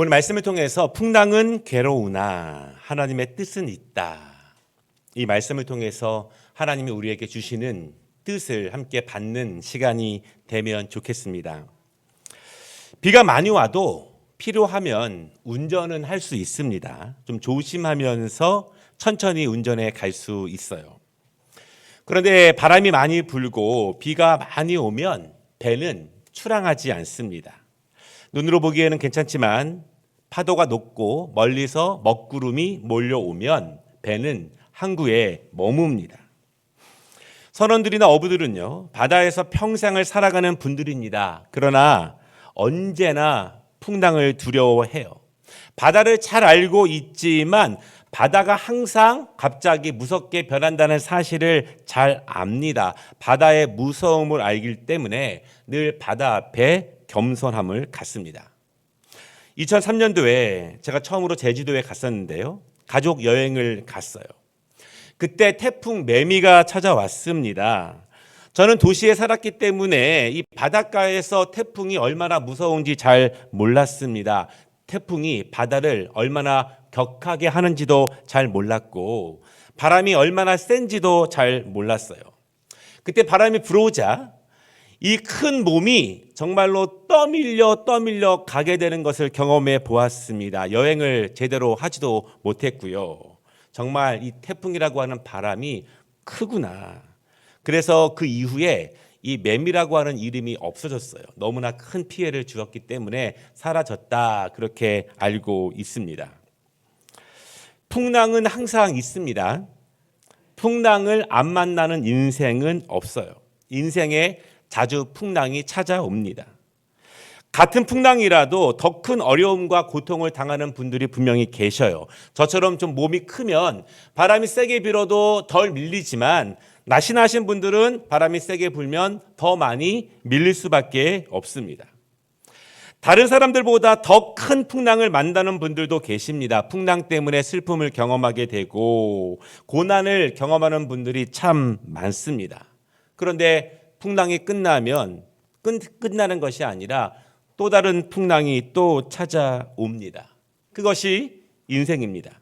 오늘 말씀을 통해서 풍랑은 괴로우나 하나님의 뜻은 있다. 이 말씀을 통해서 하나님이 우리에게 주시는 뜻을 함께 받는 시간이 되면 좋겠습니다. 비가 많이 와도 필요하면 운전은 할 수 있습니다. 좀 조심하면서 천천히 운전해 갈 수 있어요. 그런데 바람이 많이 불고 비가 많이 오면 배는 출항하지 않습니다. 눈으로 보기에는 괜찮지만 파도가 높고 멀리서 먹구름이 몰려오면 배는 항구에 머뭅니다. 선원들이나 어부들은요, 바다에서 평생을 살아가는 분들입니다. 그러나 언제나 풍랑을 두려워해요. 바다를 잘 알고 있지만 바다가 항상 갑자기 무섭게 변한다는 사실을 잘 압니다. 바다의 무서움을 알기 때문에 늘 바다 앞에 겸손함을 갖습니다. 2003년도에 제가 처음으로 제주도에 갔었는데요. 가족 여행을 갔어요. 그때 태풍 매미가 찾아왔습니다. 저는 도시에 살았기 때문에 이 바닷가에서 태풍이 얼마나 무서운지 잘 몰랐습니다. 태풍이 바다를 얼마나 격하게 하는지도 잘 몰랐고 바람이 얼마나 센지도 잘 몰랐어요. 그때 바람이 불어오자 이 큰 몸이 정말로 떠밀려 가게 되는 것을 경험해 보았습니다. 여행을 제대로 하지도 못했고요. 정말 이 태풍이라고 하는 바람이 크구나. 그래서 그 이후에 이 매미라고 하는 이름이 없어졌어요. 너무나 큰 피해를 주었기 때문에 사라졌다. 그렇게 알고 있습니다. 풍랑은 항상 있습니다. 풍랑을 안 만나는 인생은 없어요. 인생에 자주 풍랑이 찾아옵니다. 같은 풍랑이라도 더 큰 어려움과 고통을 당하는 분들이 분명히 계셔요. 저처럼 좀 몸이 크면 바람이 세게 불어도 덜 밀리지만 날씬하신 분들은 바람이 세게 불면 더 많이 밀릴 수밖에 없습니다. 다른 사람들보다 더 큰 풍랑을 만나는 분들도 계십니다. 풍랑 때문에 슬픔을 경험하게 되고 고난을 경험하는 분들이 참 많습니다. 그런데 풍랑이 끝나면 끝나는 것이 아니라 또 다른 풍랑이 또 찾아옵니다. 그것이 인생입니다.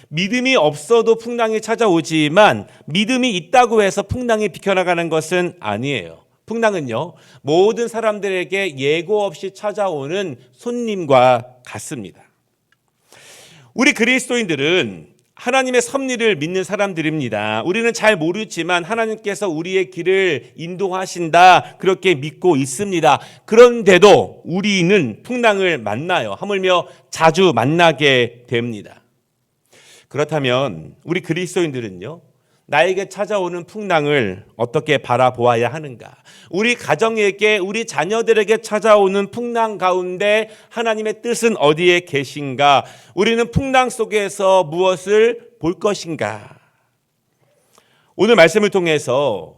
믿음이 없어도 풍랑이 찾아오지만 믿음이 있다고 해서 풍랑이 비켜나가는 것은 아니에요. 풍랑은요, 모든 사람들에게 예고 없이 찾아오는 손님과 같습니다. 우리 그리스도인들은 하나님의 섭리를 믿는 사람들입니다. 우리는 잘 모르지만 하나님께서 우리의 길을 인도하신다, 그렇게 믿고 있습니다. 그런데도 우리는 풍랑을 만나요. 하물며 자주 만나게 됩니다. 그렇다면 우리 그리스도인들은요, 나에게 찾아오는 풍랑을 어떻게 바라보아야 하는가? 우리 가정에게, 우리 자녀들에게 찾아오는 풍랑 가운데 하나님의 뜻은 어디에 계신가? 우리는 풍랑 속에서 무엇을 볼 것인가? 오늘 말씀을 통해서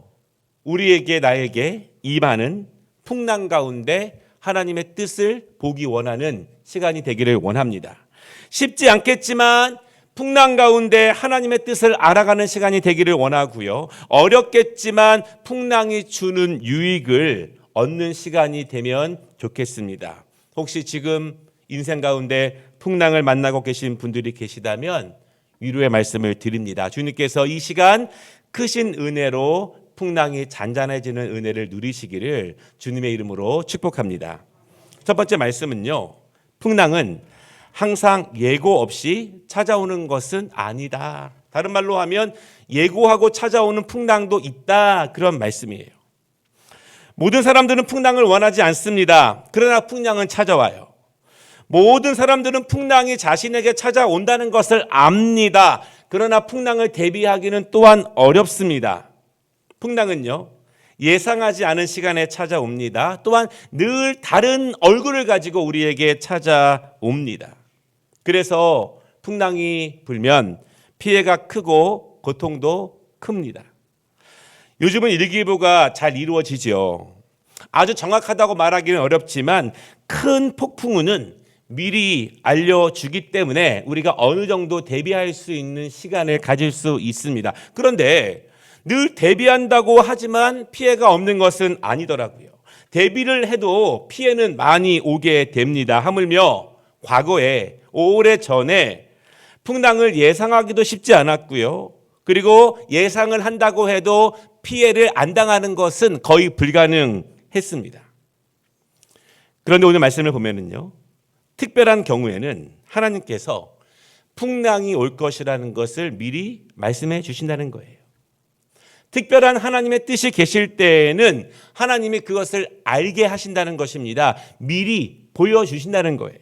우리에게, 나에게 임하는 풍랑 가운데 하나님의 뜻을 보기 원하는 시간이 되기를 원합니다. 쉽지 않겠지만 풍랑 가운데 하나님의 뜻을 알아가는 시간이 되기를 원하고요. 어렵겠지만 풍랑이 주는 유익을 얻는 시간이 되면 좋겠습니다. 혹시 지금 인생 가운데 풍랑을 만나고 계신 분들이 계시다면 위로의 말씀을 드립니다. 주님께서 이 시간 크신 은혜로 풍랑이 잔잔해지는 은혜를 누리시기를 주님의 이름으로 축복합니다. 첫 번째 말씀은요, 풍랑은 항상 예고 없이 찾아오는 것은 아니다. 다른 말로 하면 예고하고 찾아오는 풍랑도 있다, 그런 말씀이에요. 모든 사람들은 풍랑을 원하지 않습니다. 그러나 풍랑은 찾아와요. 모든 사람들은 풍랑이 자신에게 찾아온다는 것을 압니다. 그러나 풍랑을 대비하기는 또한 어렵습니다. 풍랑은요, 예상하지 않은 시간에 찾아옵니다. 또한 늘 다른 얼굴을 가지고 우리에게 찾아옵니다. 그래서 풍랑이 불면 피해가 크고 고통도 큽니다. 요즘은 일기예보가 잘 이루어지죠. 아주 정확하다고 말하기는 어렵지만 큰 폭풍우는 미리 알려주기 때문에 우리가 어느 정도 대비할 수 있는 시간을 가질 수 있습니다. 그런데 늘 대비한다고 하지만 피해가 없는 것은 아니더라고요. 대비를 해도 피해는 많이 오게 됩니다. 하물며 과거에 오래전에 풍랑을 예상하기도 쉽지 않았고요. 그리고 예상을 한다고 해도 피해를 안 당하는 것은 거의 불가능했습니다. 그런데 오늘 말씀을 보면은요, 특별한 경우에는 하나님께서 풍랑이 올 것이라는 것을 미리 말씀해 주신다는 거예요. 특별한 하나님의 뜻이 계실 때에는 하나님이 그것을 알게 하신다는 것입니다. 미리 보여주신다는 거예요.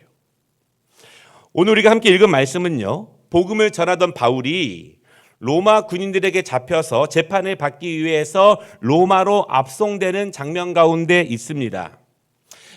오늘 우리가 함께 읽은 말씀은요, 복음을 전하던 바울이 로마 군인들에게 잡혀서 재판을 받기 위해서 로마로 압송되는 장면 가운데 있습니다.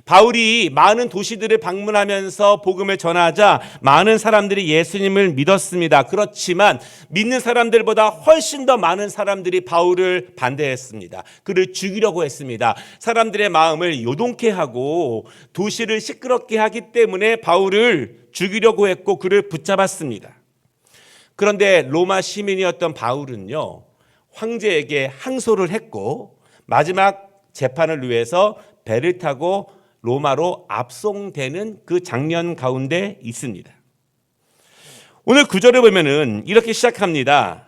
바울이 많은 도시들을 방문하면서 복음을 전하자 많은 사람들이 예수님을 믿었습니다. 그렇지만 믿는 사람들보다 훨씬 더 많은 사람들이 바울을 반대했습니다. 그를 죽이려고 했습니다. 사람들의 마음을 요동케 하고 도시를 시끄럽게 하기 때문에 바울을 죽이려고 했고 그를 붙잡았습니다. 그런데 로마 시민이었던 바울은요, 황제에게 항소를 했고 마지막 재판을 위해서 배를 타고 로마로 압송되는 그 장면 가운데 있습니다. 오늘 구절을 보면은 이렇게 시작합니다.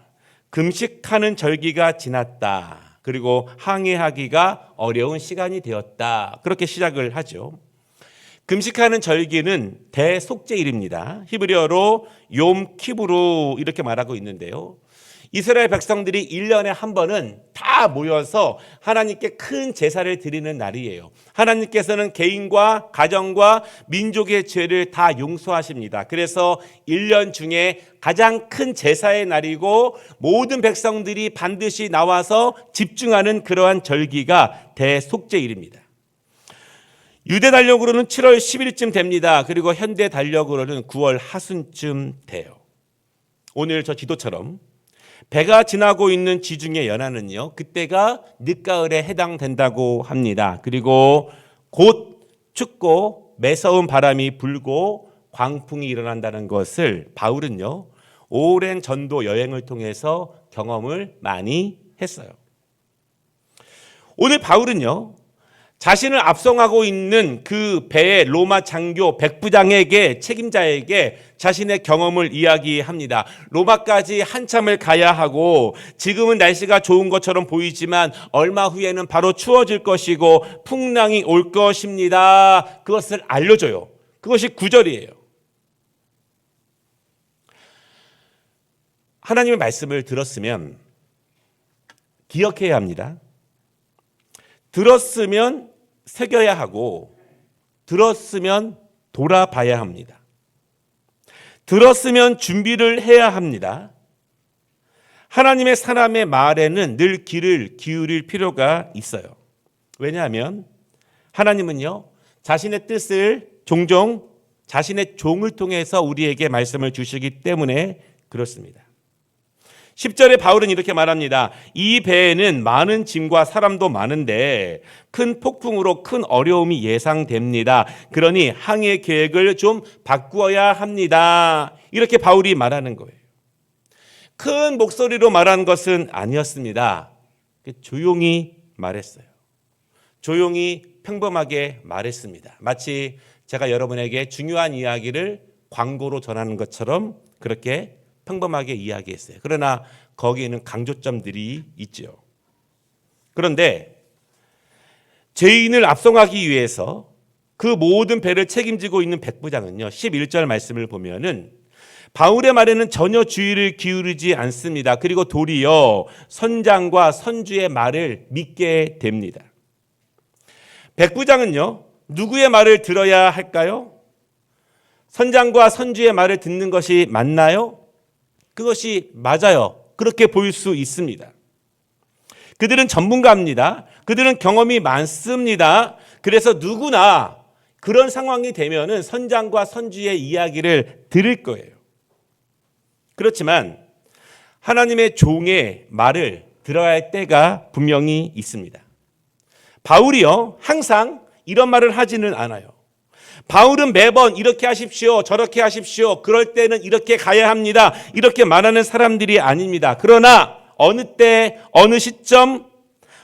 금식하는 절기가 지났다. 그리고 항해하기가 어려운 시간이 되었다. 그렇게 시작을 하죠. 금식하는 절기는 대속죄일입니다. 히브리어로 욤 키브루 이렇게 말하고 있는데요. 이스라엘 백성들이 1년에 한 번은 다 모여서 하나님께 큰 제사를 드리는 날이에요. 하나님께서는 개인과 가정과 민족의 죄를 다 용서하십니다. 그래서 1년 중에 가장 큰 제사의 날이고 모든 백성들이 반드시 나와서 집중하는 그러한 절기가 대속죄일입니다. 유대 달력으로는 7월 10일쯤 됩니다. 그리고 현대 달력으로는 9월 하순쯤 돼요. 오늘 저 지도처럼 배가 지나고 있는 지중해 연안은요, 그때가 늦가을에 해당된다고 합니다. 그리고 곧 춥고 매서운 바람이 불고 광풍이 일어난다는 것을 바울은요, 오랜 전도 여행을 통해서 경험을 많이 했어요. 오늘 바울은요, 자신을 압송하고 있는 그 배의 로마 장교 백부장에게, 책임자에게 자신의 경험을 이야기합니다. 로마까지 한참을 가야 하고 지금은 날씨가 좋은 것처럼 보이지만 얼마 후에는 바로 추워질 것이고 풍랑이 올 것입니다. 그것을 알려줘요. 그것이 9절이에요. 하나님의 말씀을 들었으면 기억해야 합니다. 들었으면 새겨야 하고 들었으면 돌아봐야 합니다. 들었으면 준비를 해야 합니다. 하나님의 사람의 말에는 늘 귀를 기울일 필요가 있어요. 왜냐하면 하나님은요, 자신의 뜻을 종종 자신의 종을 통해서 우리에게 말씀을 주시기 때문에 그렇습니다. 10절에 바울은 이렇게 말합니다. 이 배에는 많은 짐과 사람도 많은데 큰 폭풍으로 큰 어려움이 예상됩니다. 그러니 항해 계획을 좀 바꾸어야 합니다. 이렇게 바울이 말하는 거예요. 큰 목소리로 말한 것은 아니었습니다. 조용히 말했어요. 조용히 평범하게 말했습니다. 마치 제가 여러분에게 중요한 이야기를 광고로 전하는 것처럼 그렇게 평범하게 이야기했어요. 그러나 거기에는 강조점들이 있죠. 그런데 죄인을 압송하기 위해서 그 모든 배를 책임지고 있는 백부장은요, 11절 말씀을 보면은 바울의 말에는 전혀 주의를 기울이지 않습니다. 그리고 도리어 선장과 선주의 말을 믿게 됩니다. 백부장은요, 누구의 말을 들어야 할까요? 선장과 선주의 말을 듣는 것이 맞나요? 그것이 맞아요. 그렇게 볼 수 있습니다. 그들은 전문가입니다. 그들은 경험이 많습니다. 그래서 누구나 그런 상황이 되면은 선장과 선주의 이야기를 들을 거예요. 그렇지만 하나님의 종의 말을 들어야 할 때가 분명히 있습니다. 바울이요, 항상 이런 말을 하지는 않아요. 바울은 매번 이렇게 하십시오, 저렇게 하십시오, 그럴 때는 이렇게 가야 합니다, 이렇게 말하는 사람들이 아닙니다. 그러나 어느 때, 어느 시점,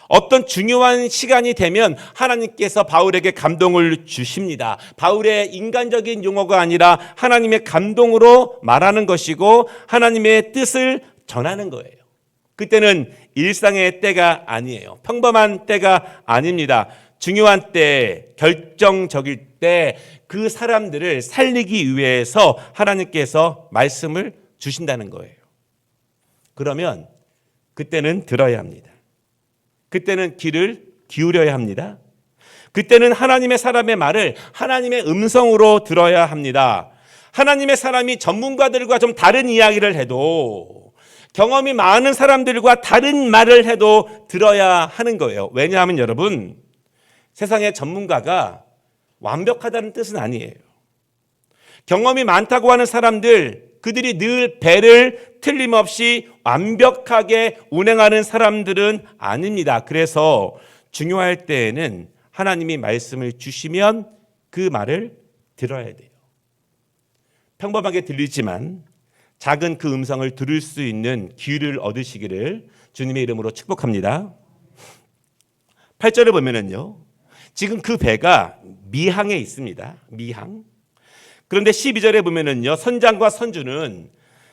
어떤 중요한 시간이 되면 하나님께서 바울에게 감동을 주십니다. 바울의 인간적인 용어가 아니라 하나님의 감동으로 말하는 것이고 하나님의 뜻을 전하는 거예요. 그때는 일상의 때가 아니에요. 평범한 때가 아닙니다. 중요한 때, 결정적일 때 그 사람들을 살리기 위해서 하나님께서 말씀을 주신다는 거예요. 그러면 그때는 들어야 합니다. 그때는 귀를 기울여야 합니다. 그때는 하나님의 사람의 말을 하나님의 음성으로 들어야 합니다. 하나님의 사람이 전문가들과 좀 다른 이야기를 해도, 경험이 많은 사람들과 다른 말을 해도 들어야 하는 거예요. 왜냐하면 여러분, 세상의 전문가가 완벽하다는 뜻은 아니에요. 경험이 많다고 하는 사람들, 그들이 늘 배를 틀림없이 완벽하게 운행하는 사람들은 아닙니다. 그래서 중요할 때에는 하나님이 말씀을 주시면 그 말을 들어야 돼요. 평범하게 들리지만 작은 그 음성을 들을 수 있는 귀를 얻으시기를 주님의 이름으로 축복합니다. 8절에 보면은요, 지금 그 배가 미항에 있습니다. 미항. 그런데 12절에 보면은요, 선장과 선주는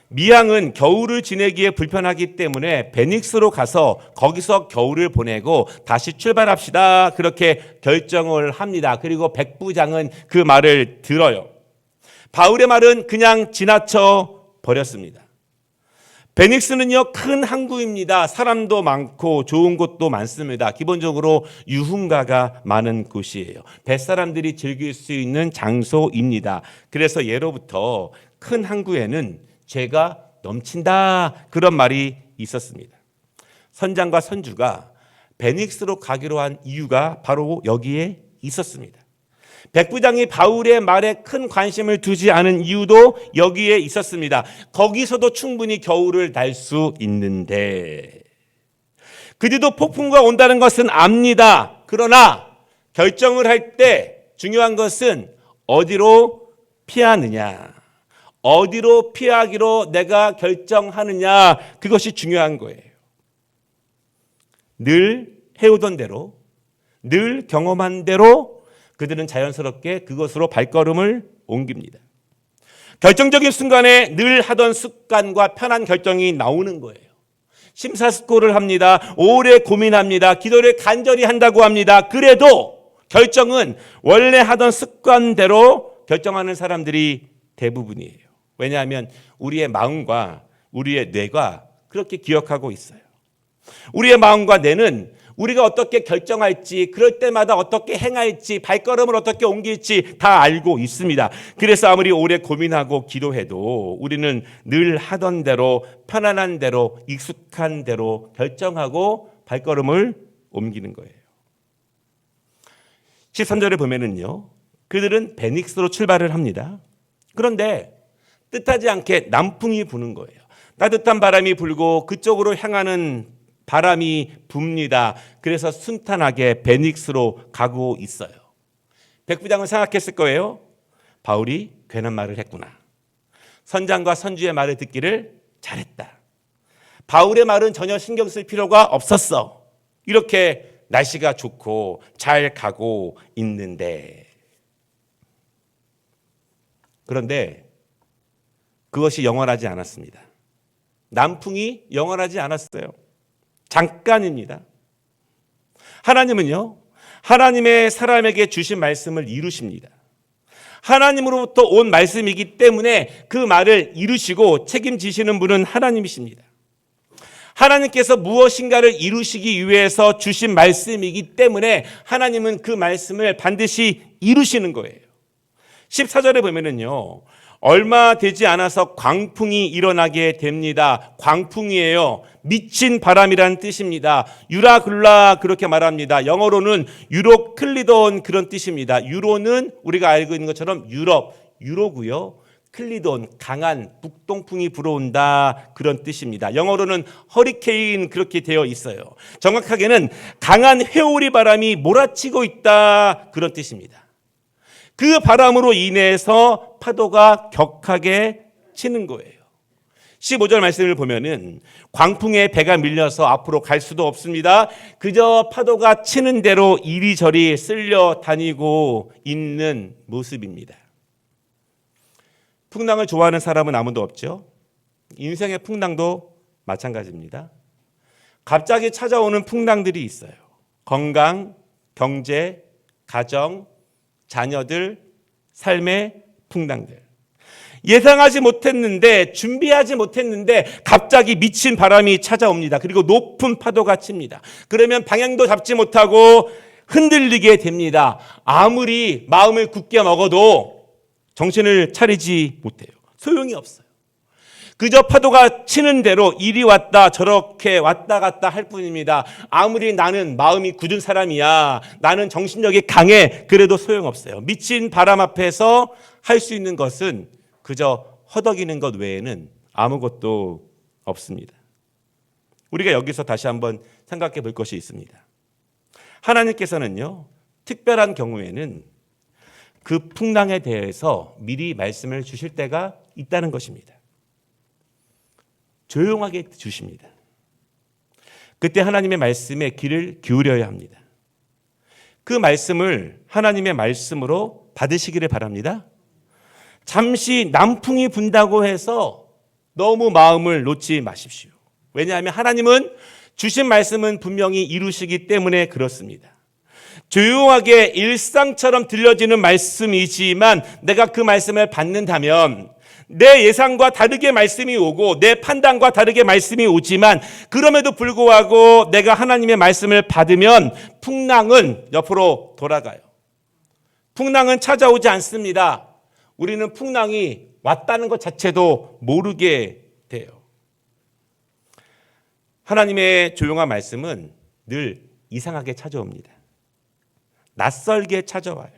미항은 겨울을 지내기에 불편하기 때문에 베닉스로 가서 거기서 겨울을 보내고 다시 출발합시다. 그렇게 결정을 합니다. 그리고 백부장은 그 말을 들어요. 바울의 말은 그냥 지나쳐 버렸습니다. 베닉스는요, 큰 항구입니다. 사람도 많고 좋은 곳도 많습니다. 기본적으로 유흥가가 많은 곳이에요. 뱃사람들이 즐길 수 있는 장소입니다. 그래서 예로부터 큰 항구에는 죄가 넘친다, 그런 말이 있었습니다. 선장과 선주가 베닉스로 가기로 한 이유가 바로 여기에 있었습니다. 백부장이 바울의 말에 큰 관심을 두지 않은 이유도 여기에 있었습니다. 거기서도 충분히 겨울을 날 수 있는데, 그들도 폭풍과 온다는 것은 압니다. 그러나 결정을 할 때 중요한 것은 어디로 피하느냐, 어디로 피하기로 내가 결정하느냐, 그것이 중요한 거예요. 늘 해오던 대로, 늘 경험한 대로 그들은 자연스럽게 그것으로 발걸음을 옮깁니다. 결정적인 순간에 늘 하던 습관과 편한 결정이 나오는 거예요. 심사숙고를 합니다. 오래 고민합니다. 기도를 간절히 한다고 합니다. 그래도 결정은 원래 하던 습관대로 결정하는 사람들이 대부분이에요. 왜냐하면 우리의 마음과 우리의 뇌가 그렇게 기억하고 있어요. 우리의 마음과 뇌는 우리가 어떻게 결정할지, 그럴 때마다 어떻게 행할지, 발걸음을 어떻게 옮길지 다 알고 있습니다. 그래서 아무리 오래 고민하고 기도해도 우리는 늘 하던 대로, 편안한 대로, 익숙한 대로 결정하고 발걸음을 옮기는 거예요. 13절에 보면은요, 그들은 베닉스로 출발을 합니다. 그런데 뜻하지 않게 남풍이 부는 거예요. 따뜻한 바람이 불고 그쪽으로 향하는 바람이 붑니다. 그래서 순탄하게 베닉스로 가고 있어요. 백부장은 생각했을 거예요. 바울이 괜한 말을 했구나. 선장과 선주의 말을 듣기를 잘했다. 바울의 말은 전혀 신경 쓸 필요가 없었어. 이렇게 날씨가 좋고 잘 가고 있는데. 그런데 그것이 영원하지 않았습니다. 남풍이 영원하지 않았어요. 잠깐입니다. 하나님은요, 하나님의 사람에게 주신 말씀을 이루십니다. 하나님으로부터 온 말씀이기 때문에 그 말을 이루시고 책임지시는 분은 하나님이십니다. 하나님께서 무엇인가를 이루시기 위해서 주신 말씀이기 때문에 하나님은 그 말씀을 반드시 이루시는 거예요. 14절에 보면은요, 얼마 되지 않아서 광풍이 일어나게 됩니다. 광풍이에요. 미친 바람이라는 뜻입니다. 유라글라 그렇게 말합니다. 영어로는 유로클리돈 그런 뜻입니다. 유로는 우리가 알고 있는 것처럼 유로고요. 클리돈 강한 북동풍이 불어온다 그런 뜻입니다. 영어로는 허리케인 그렇게 되어 있어요. 정확하게는 강한 회오리 바람이 몰아치고 있다 그런 뜻입니다. 그 바람으로 인해서 파도가 격하게 치는 거예요. 15절 말씀을 보면은 광풍에 배가 밀려서 앞으로 갈 수도 없습니다. 그저 파도가 치는 대로 이리저리 쓸려 다니고 있는 모습입니다. 풍랑을 좋아하는 사람은 아무도 없죠. 인생의 풍랑도 마찬가지입니다. 갑자기 찾아오는 풍랑들이 있어요. 건강, 경제, 가정, 자녀들, 삶의 풍랑들. 예상하지 못했는데, 준비하지 못했는데 갑자기 미친 바람이 찾아옵니다. 그리고 높은 파도가 칩니다. 그러면 방향도 잡지 못하고 흔들리게 됩니다. 아무리 마음을 굳게 먹어도 정신을 차리지 못해요. 소용이 없어요. 그저 파도가 치는 대로 이리 왔다 저렇게 왔다 갔다 할 뿐입니다. 아무리 나는 마음이 굳은 사람이야, 나는 정신력이 강해, 그래도 소용없어요. 미친 바람 앞에서 할 수 있는 것은 그저 허덕이는 것 외에는 아무것도 없습니다. 우리가 여기서 다시 한번 생각해 볼 것이 있습니다. 하나님께서는요, 특별한 경우에는 그 풍랑에 대해서 미리 말씀을 주실 때가 있다는 것입니다. 조용하게 주십니다. 그때 하나님의 말씀에 귀를 기울여야 합니다. 그 말씀을 하나님의 말씀으로 받으시기를 바랍니다. 잠시 남풍이 분다고 해서 너무 마음을 놓지 마십시오. 왜냐하면 하나님은 주신 말씀은 분명히 이루시기 때문에 그렇습니다. 조용하게 일상처럼 들려지는 말씀이지만 내가 그 말씀을 받는다면 내 예상과 다르게 말씀이 오고 내 판단과 다르게 말씀이 오지만 그럼에도 불구하고 내가 하나님의 말씀을 받으면 풍랑은 옆으로 돌아가요. 풍랑은 찾아오지 않습니다. 우리는 풍랑이 왔다는 것 자체도 모르게 돼요. 하나님의 조용한 말씀은 늘 이상하게 찾아옵니다. 낯설게 찾아와요.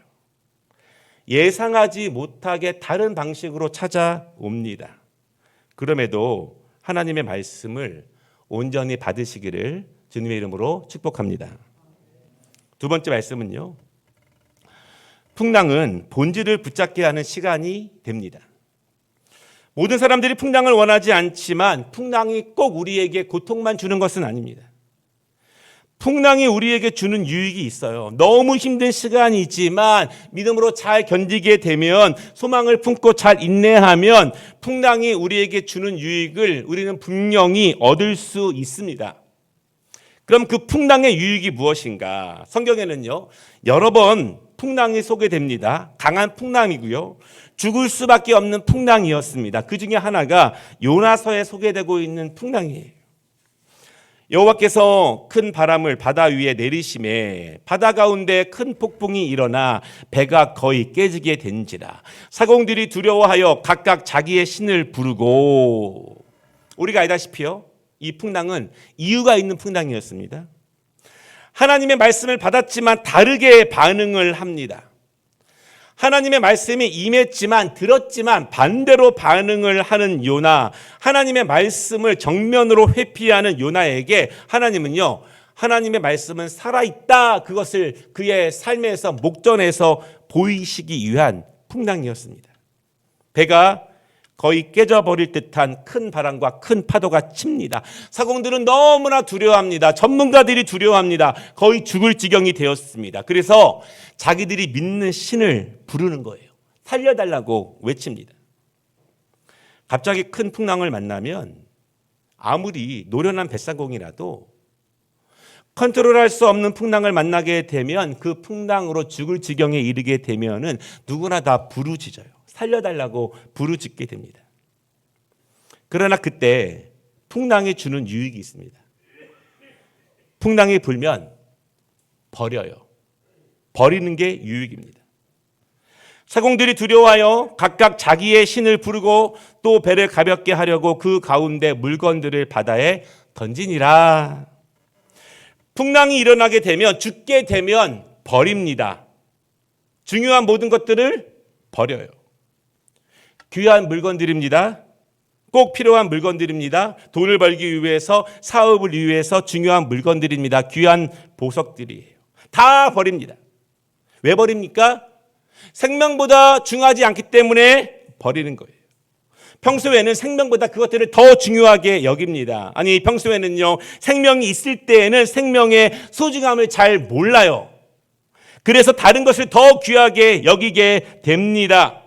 예상하지 못하게 다른 방식으로 찾아옵니다. 그럼에도 하나님의 말씀을 온전히 받으시기를 주님의 이름으로 축복합니다. 두 번째 말씀은요, 풍랑은 본질을 붙잡게 하는 시간이 됩니다. 모든 사람들이 풍랑을 원하지 않지만 풍랑이 꼭 우리에게 고통만 주는 것은 아닙니다. 풍랑이 우리에게 주는 유익이 있어요. 너무 힘든 시간이지만 믿음으로 잘 견디게 되면, 소망을 품고 잘 인내하면 풍랑이 우리에게 주는 유익을 우리는 분명히 얻을 수 있습니다. 그럼 그 풍랑의 유익이 무엇인가? 성경에는요, 여러 번 풍랑이 소개됩니다. 강한 풍랑이고요, 죽을 수밖에 없는 풍랑이었습니다. 그 중에 하나가 요나서에 소개되고 있는 풍랑이에요. 여호와께서 큰 바람을 바다 위에 내리심에 바다 가운데 큰 폭풍이 일어나 배가 거의 깨지게 된지라. 사공들이 두려워하여 각각 자기의 신을 부르고. 우리가 알다시피요, 이 풍랑은 이유가 있는 풍랑이었습니다. 하나님의 말씀을 받았지만 다르게 반응을 합니다. 하나님의 말씀이 임했지만, 들었지만 반대로 반응을 하는 요나, 하나님의 말씀을 정면으로 회피하는 요나에게 하나님은요, 하나님의 말씀은 살아있다, 그것을 그의 삶에서 목전에서 보이시기 위한 풍랑이었습니다. 배가 거의 깨져버릴 듯한 큰 바람과 큰 파도가 칩니다. 사공들은 너무나 두려워합니다. 전문가들이 두려워합니다. 거의 죽을 지경이 되었습니다. 그래서 자기들이 믿는 신을 부르는 거예요. 살려달라고 외칩니다. 갑자기 큰 풍랑을 만나면 아무리 노련한 뱃사공이라도 컨트롤할 수 없는 풍랑을 만나게 되면, 그 풍랑으로 죽을 지경에 이르게 되면은 누구나 다 부르짖어요. 살려달라고 부르짖게 됩니다. 그러나 그때 풍랑이 주는 유익이 있습니다. 풍랑이 불면 버려요. 버리는 게 유익입니다. 사공들이 두려워하여 각각 자기의 신을 부르고 또 배를 가볍게 하려고 그 가운데 물건들을 바다에 던지니라. 풍랑이 일어나게 되면, 죽게 되면 버립니다. 중요한 모든 것들을 버려요. 귀한 물건들입니다. 꼭 필요한 물건들입니다. 돈을 벌기 위해서, 사업을 위해서 중요한 물건들입니다. 귀한 보석들이에요. 다 버립니다. 왜 버립니까? 생명보다 중요하지 않기 때문에 버리는 거예요. 평소에는 생명보다 그것들을 더 중요하게 여깁니다. 아니, 평소에는요, 생명이 있을 때에는 생명의 소중함을 잘 몰라요. 그래서 다른 것을 더 귀하게 여기게 됩니다.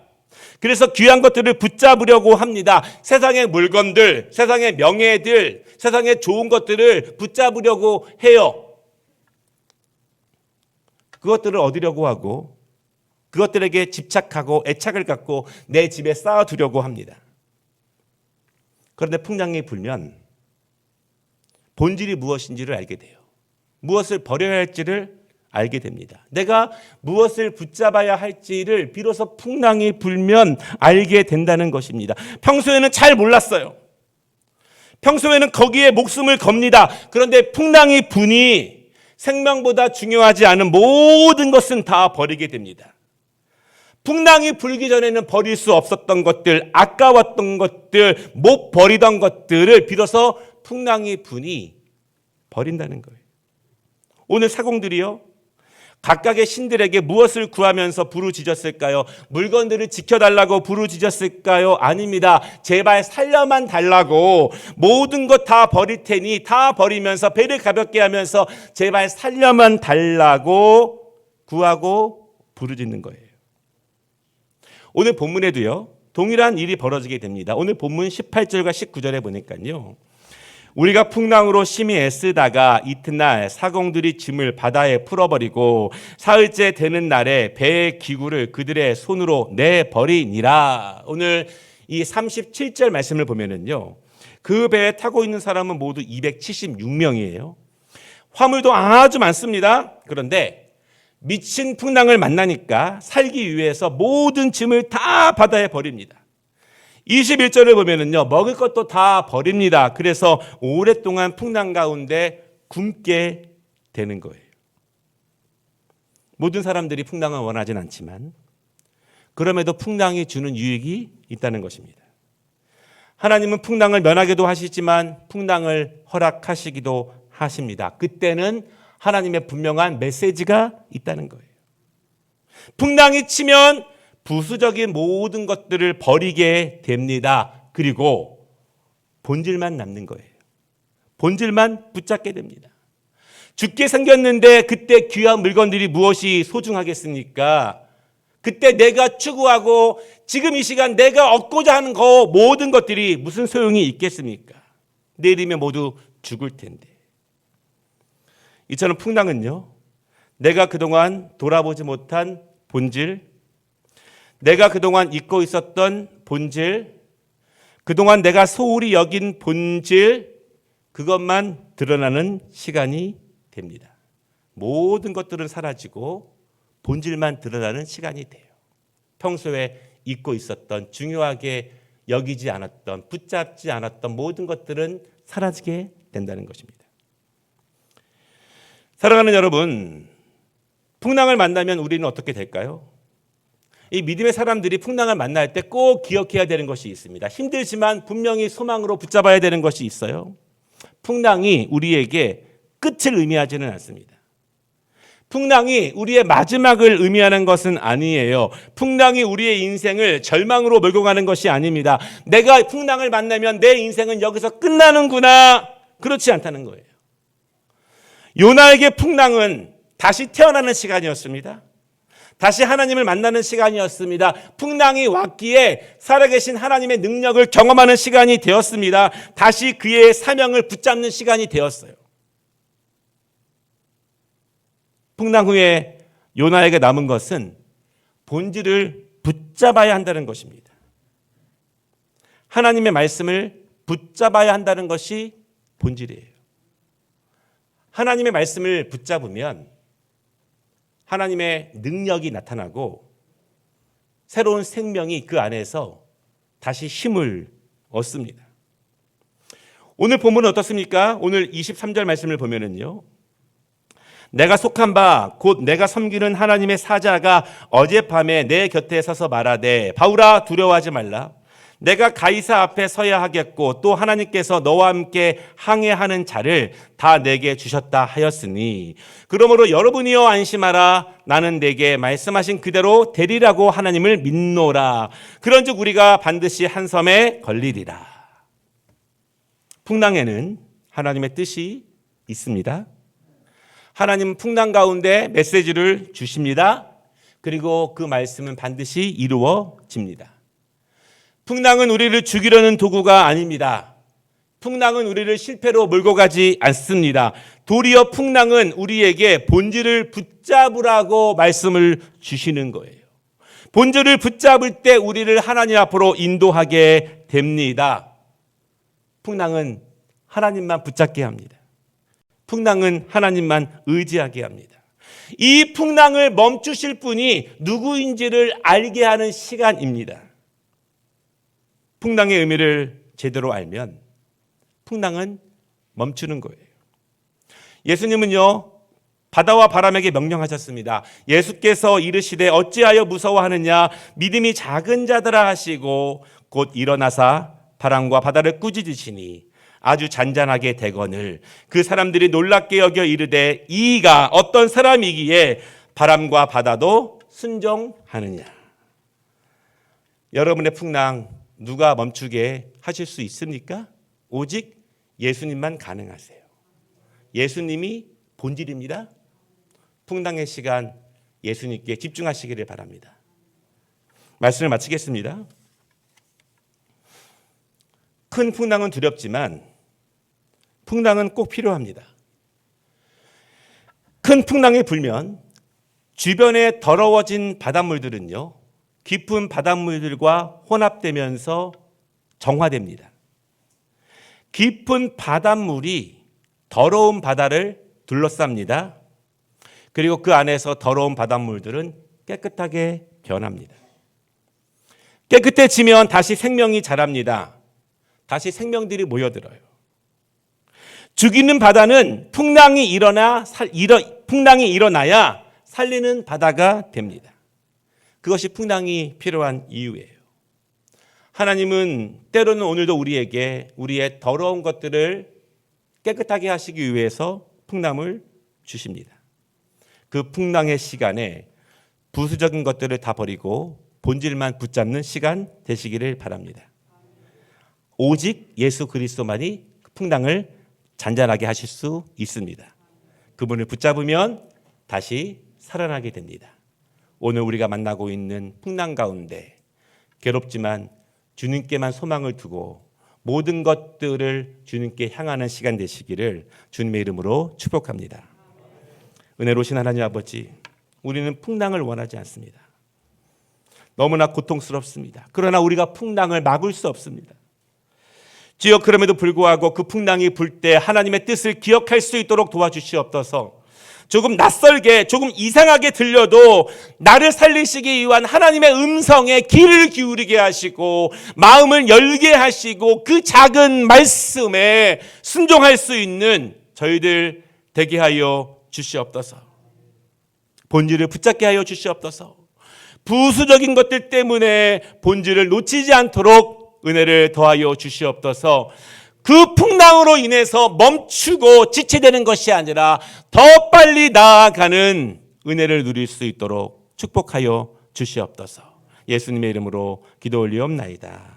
그래서 귀한 것들을 붙잡으려고 합니다. 세상의 물건들, 세상의 명예들, 세상의 좋은 것들을 붙잡으려고 해요. 그것들을 얻으려고 하고 그것들에게 집착하고 애착을 갖고 내 집에 쌓아두려고 합니다. 그런데 풍랑이 불면 본질이 무엇인지를 알게 돼요. 무엇을 버려야 할지를 알게 됩니다. 내가 무엇을 붙잡아야 할지를 비로소 풍랑이 불면 알게 된다는 것입니다. 평소에는 잘 몰랐어요. 평소에는 거기에 목숨을 겁니다. 그런데 풍랑이 부니 생명보다 중요하지 않은 모든 것은 다 버리게 됩니다. 풍랑이 불기 전에는 버릴 수 없었던 것들, 아까웠던 것들, 못 버리던 것들을 비로소 풍랑이 부니 버린다는 거예요. 오늘 사공들이요, 각각의 신들에게 무엇을 구하면서 부르짖었을까요? 물건들을 지켜달라고 부르짖었을까요? 아닙니다. 제발 살려만 달라고, 모든 것 다 버릴 테니 다 버리면서 배를 가볍게 하면서 제발 살려만 달라고 구하고 부르짖는 거예요. 오늘 본문에도요, 동일한 일이 벌어지게 됩니다. 오늘 본문 18절과 19절에 보니까요, 우리가 풍랑으로 심히 애쓰다가 이튿날 사공들이 짐을 바다에 풀어버리고 사흘째 되는 날에 배의 기구를 그들의 손으로 내버리니라. 오늘 이 37절 말씀을 보면은요, 그 배에 타고 있는 사람은 모두 276명이에요. 화물도 아주 많습니다. 그런데 미친 풍랑을 만나니까 살기 위해서 모든 짐을 다 바다에 버립니다. 21절을 보면은요, 먹을 것도 다 버립니다. 그래서 오랫동안 풍랑 가운데 굶게 되는 거예요. 모든 사람들이 풍랑을 원하진 않지만 그럼에도 풍랑이 주는 유익이 있다는 것입니다. 하나님은 풍랑을 면하기도 하시지만 풍랑을 허락하시기도 하십니다. 그때는 하나님의 분명한 메시지가 있다는 거예요. 풍랑이 치면 부수적인 모든 것들을 버리게 됩니다. 그리고 본질만 남는 거예요. 본질만 붙잡게 됩니다. 죽게 생겼는데 그때 귀한 물건들이 무엇이 소중하겠습니까? 그때 내가 추구하고 지금 이 시간 내가 얻고자 하는 거 모든 것들이 무슨 소용이 있겠습니까? 내일이면 모두 죽을 텐데. 이처럼 풍랑은요, 내가 그동안 돌아보지 못한 본질, 내가 그동안 잊고 있었던 본질, 그동안 내가 소홀히 여긴 본질, 그것만 드러나는 시간이 됩니다. 모든 것들은 사라지고 본질만 드러나는 시간이 돼요. 평소에 잊고 있었던, 중요하게 여기지 않았던, 붙잡지 않았던 모든 것들은 사라지게 된다는 것입니다. 사랑하는 여러분, 풍랑을 만나면 우리는 어떻게 될까요? 이 믿음의 사람들이 풍랑을 만날 때 꼭 기억해야 되는 것이 있습니다. 힘들지만 분명히 소망으로 붙잡아야 되는 것이 있어요. 풍랑이 우리에게 끝을 의미하지는 않습니다. 풍랑이 우리의 마지막을 의미하는 것은 아니에요. 풍랑이 우리의 인생을 절망으로 몰고 가는 것이 아닙니다. 내가 풍랑을 만나면 내 인생은 여기서 끝나는구나. 그렇지 않다는 거예요. 요나에게 풍랑은 다시 태어나는 시간이었습니다. 다시 하나님을 만나는 시간이었습니다. 풍랑이 왔기에 살아계신 하나님의 능력을 경험하는 시간이 되었습니다. 다시 그의 사명을 붙잡는 시간이 되었어요. 풍랑 후에 요나에게 남은 것은 본질을 붙잡아야 한다는 것입니다. 하나님의 말씀을 붙잡아야 한다는 것이 본질이에요. 하나님의 말씀을 붙잡으면 하나님의 능력이 나타나고 새로운 생명이 그 안에서 다시 힘을 얻습니다. 오늘 본문은 어떻습니까? 오늘 23절 말씀을 보면은요, 내가 속한 바 곧 내가 섬기는 하나님의 사자가 어젯밤에 내 곁에 서서 말하되 바울아 두려워하지 말라. 내가 가이사 앞에 서야 하겠고 또 하나님께서 너와 함께 항해하는 자를 다 내게 주셨다 하였으니 그러므로 여러분이여 안심하라. 나는 내게 말씀하신 그대로 되리라고 하나님을 믿노라. 그런즉 우리가 반드시 한 섬에 걸리리라. 풍랑에는 하나님의 뜻이 있습니다. 하나님은 풍랑 가운데 메시지를 주십니다. 그리고 그 말씀은 반드시 이루어집니다. 풍랑은 우리를 죽이려는 도구가 아닙니다. 풍랑은 우리를 실패로 몰고 가지 않습니다. 도리어 풍랑은 우리에게 본질을 붙잡으라고 말씀을 주시는 거예요. 본질을 붙잡을 때 우리를 하나님 앞으로 인도하게 됩니다. 풍랑은 하나님만 붙잡게 합니다. 풍랑은 하나님만 의지하게 합니다. 이 풍랑을 멈추실 분이 누구인지를 알게 하는 시간입니다. 풍랑의 의미를 제대로 알면 풍랑은 멈추는 거예요. 예수님은요, 바다와 바람에게 명령하셨습니다. 예수께서 이르시되 어찌하여 무서워하느냐 믿음이 작은 자들아 하시고 곧 일어나사 바람과 바다를 꾸짖으시니 아주 잔잔하게 되거늘 그 사람들이 놀랍게 여겨 이르되 이가 어떤 사람이기에 바람과 바다도 순종하느냐. 여러분의 풍랑 누가 멈추게 하실 수 있습니까? 오직 예수님만 가능하세요. 예수님이 본질입니다. 풍랑의 시간 예수님께 집중하시기를 바랍니다. 말씀을 마치겠습니다. 큰 풍랑은 두렵지만 풍랑은 꼭 필요합니다. 큰 풍랑이 불면 주변에 더러워진 바닷물들은요, 깊은 바닷물들과 혼합되면서 정화됩니다. 깊은 바닷물이 더러운 바다를 둘러쌉니다. 그리고 그 안에서 더러운 바닷물들은 깨끗하게 변합니다. 깨끗해지면 다시 생명이 자랍니다. 다시 생명들이 모여들어요. 죽이는 바다는 풍랑이 일어나야 살리는 바다가 됩니다. 그것이 풍랑이 필요한 이유예요. 하나님은 때로는 오늘도 우리에게 우리의 더러운 것들을 깨끗하게 하시기 위해서 풍랑을 주십니다. 그 풍랑의 시간에 부수적인 것들을 다 버리고 본질만 붙잡는 시간 되시기를 바랍니다. 오직 예수 그리스도만이 풍랑을 잔잔하게 하실 수 있습니다. 그분을 붙잡으면 다시 살아나게 됩니다. 오늘 우리가 만나고 있는 풍랑 가운데 괴롭지만 주님께만 소망을 두고 모든 것들을 주님께 향하는 시간 되시기를 주님의 이름으로 축복합니다. 은혜로우신 하나님 아버지, 우리는 풍랑을 원하지 않습니다. 너무나 고통스럽습니다. 그러나 우리가 풍랑을 막을 수 없습니다. 주여, 그럼에도 불구하고 그 풍랑이 불 때 하나님의 뜻을 기억할 수 있도록 도와주시옵소서. 조금 낯설게, 조금 이상하게 들려도 나를 살리시기 위한 하나님의 음성에 귀를 기울이게 하시고 마음을 열게 하시고 그 작은 말씀에 순종할 수 있는 저희들 되게 하여 주시옵소서. 본질을 붙잡게 하여 주시옵소서. 부수적인 것들 때문에 본질을 놓치지 않도록 은혜를 더하여 주시옵소서. 그 풍랑으로 인해서 멈추고 지체되는 것이 아니라 더 빨리 나아가는 은혜를 누릴 수 있도록 축복하여 주시옵소서. 예수님의 이름으로 기도 올리옵나이다.